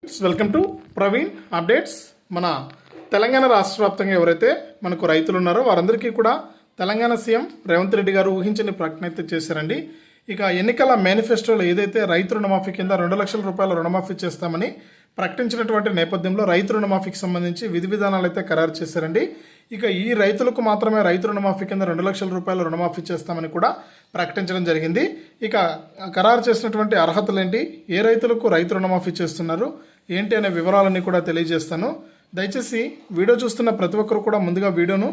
Welcome to Praveen updates. మన తెలంగాణ రాష్ట్ర వ్యాప్తంగా ఎవరైతే మనకు రైతులు ఉన్నారో వారందరికీ కూడా తెలంగాణ సీఎం రేవంత్ రెడ్డి గారు ఊహించని ప్రకటన అయితే చేశారండి. ఇక ఎన్నికల మేనిఫెస్టోలో ఏదైతే రైతు రుణమాఫీ కింద 2 లక్షల రూపాయల రుణమాఫీ చేస్తామని ప్రకటించినటువంటి నేపథ్యంలో రైతు రుణమాఫీకి సంబంధించి విధి విధానాలు అయితే ఖరారు చేశారండి. ఇక ఈ రైతులకు మాత్రమే రైతు రుణమాఫీ కింద 2 లక్షల రూపాయల రుణమాఫీ చేస్తామని కూడా ప్రకటించడం జరిగింది. ఇక ఖరారు చేసినటువంటి అర్హతలు ఏంటి, ఏ రైతులకు రైతు రుణమాఫీ చేస్తున్నారు ఏంటి అనే వివరాలన్నీ కూడా తెలియజేస్తాను. దయచేసి వీడియో చూస్తున్న ప్రతి ఒక్కరు కూడా ముందుగా వీడియోను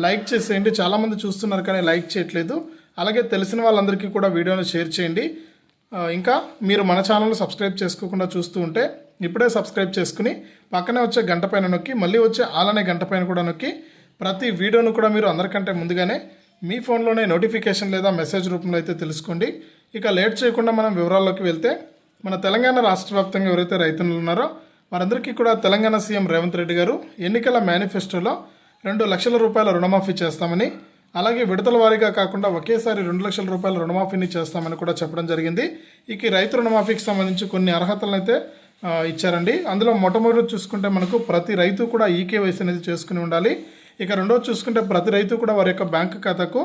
లైక్ చేసేయండి. చాలామంది చూస్తున్నారు కానీ లైక్ చేయట్లేదు. అలాగే తెలిసిన వాళ్ళందరికీ కూడా వీడియోను షేర్ చేయండి. ఇంకా మీరు మన ఛానల్ సబ్స్క్రైబ్ చేసుకోకుండా చూస్తూ ఉంటే ఇప్పుడే సబ్స్క్రైబ్ చేసుకుని పక్కనే వచ్చే గంట పైన నొక్కి మళ్ళీ వచ్చే ఆలనే గంట పైన కూడా నొక్కి ప్రతి వీడియోను కూడా మీరు అందరికంటే ముందుగానే మీ ఫోన్లోనే నోటిఫికేషన్ లేదా మెసేజ్ రూపంలో అయితే తెలుసుకోండి. ఇక లేట్ చేయకుండా మనం వివరాల్లోకి వెళ్తే, మన తెలంగాణ రాష్ట్ర వ్యాప్తంగా ఎవరైతే రైతులు ఉన్నారో వారందరికీ కూడా తెలంగాణ సీఎం రేవంత్ రెడ్డి గారు ఎన్నికల మేనిఫెస్టోలో 2 లక్షల రూపాయల రుణమాఫీ చేస్తామని, అలాగే విడతల వారీగా కాకుండా ఒకేసారి 2 లక్షల రూపాయల రుణమాఫీని చేస్తామని కూడా చెప్పడం జరిగింది. ఇక ఈ రైతు రుణమాఫీకి సంబంధించి కొన్ని అర్హతలను అయితే ఇచ్చారండి. అందులో మొట్టమొదటి చూసుకుంటే మనకు ప్రతి రైతు కూడా ఈకేవైసీ అనేది చేసుకుని ఉండాలి. ఇక రెండోది చూసుకుంటే ప్రతి రైతు కూడా వారి యొక్క బ్యాంక్ ఖాతాకు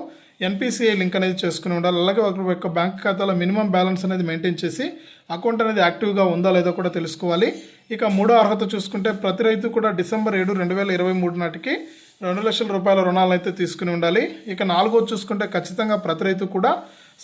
ఎన్పిసిఐ లింక్ అనేది చేసుకుని ఉండాలి. అలాగే వారి యొక్క బ్యాంక్ ఖాతాలో మినిమం బ్యాలెన్స్ అనేది మెయింటైన్ చేసి అకౌంట్ అనేది యాక్టివ్గా ఉందా లేదో కూడా తెలుసుకోవాలి. ఇక మూడో అర్హత చూసుకుంటే ప్రతి రైతు కూడా డిసెంబర్ 7, 2023 నాటికి 2 లక్షల రూపాయల రుణాలను అయితే తీసుకుని ఉండాలి. ఇక నాలుగోది చూసుకుంటే ఖచ్చితంగా ప్రతి రైతు కూడా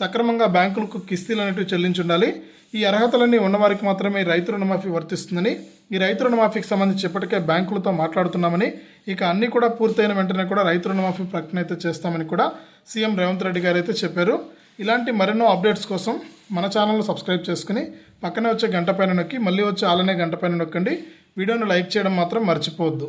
సక్రమంగా బ్యాంకులకు కిస్తీలు అనేవి చెల్లించి ఉండాలి. ఈ అర్హతలన్నీ ఉన్నవారికి మాత్రమే రైతు రుణమాఫీ వర్తిస్తుందని, ఈ రైతు రుణమాఫీకి సంబంధించి ఇప్పటికే బ్యాంకులతో మాట్లాడుతున్నామని, ఇక అన్నీ కూడా పూర్తయిన వెంటనే కూడా రైతు రుణమాఫీ ప్రకటన అయితే చేస్తామని కూడా సీఎం రేవంత్ రెడ్డి గారు అయితే చెప్పారు. ఇలాంటి మరెన్నో అప్డేట్స్ కోసం మన ఛానల్ను సబ్స్క్రైబ్ చేసుకుని పక్కనే వచ్చే గంట పైన నొక్కి మళ్ళీ వచ్చే ఆలనే గంట పైన నొక్కండి. వీడియోను లైక్ చేయడం మాత్రం మర్చిపోవద్దు.